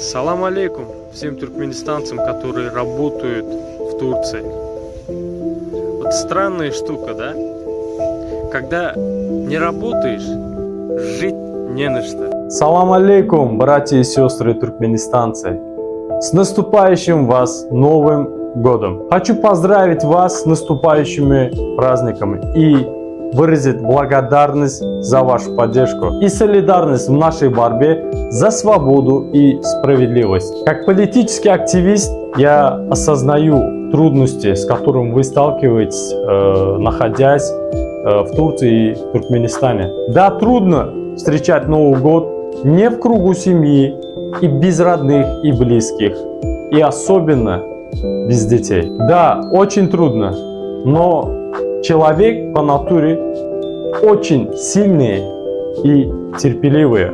Салам алейкум всем туркменистанцам, которые работают в Турции. Вот странная штука, да? Когда не работаешь, жить не на что. Салам алейкум, братья и сестры туркменистанцы. С наступающим вас Новым годом! Хочу поздравить вас с наступающими праздниками и выразить благодарность за вашу поддержку и солидарность в нашей борьбе за свободу и справедливость. Как политический активист я осознаю трудности, с которыми вы сталкиваетесь, находясь в Турции и Туркменистане. Да, трудно встречать Новый год не в кругу семьи и без родных и близких, и особенно без детей. Да, очень трудно, но человек по натуре очень сильный и терпеливый.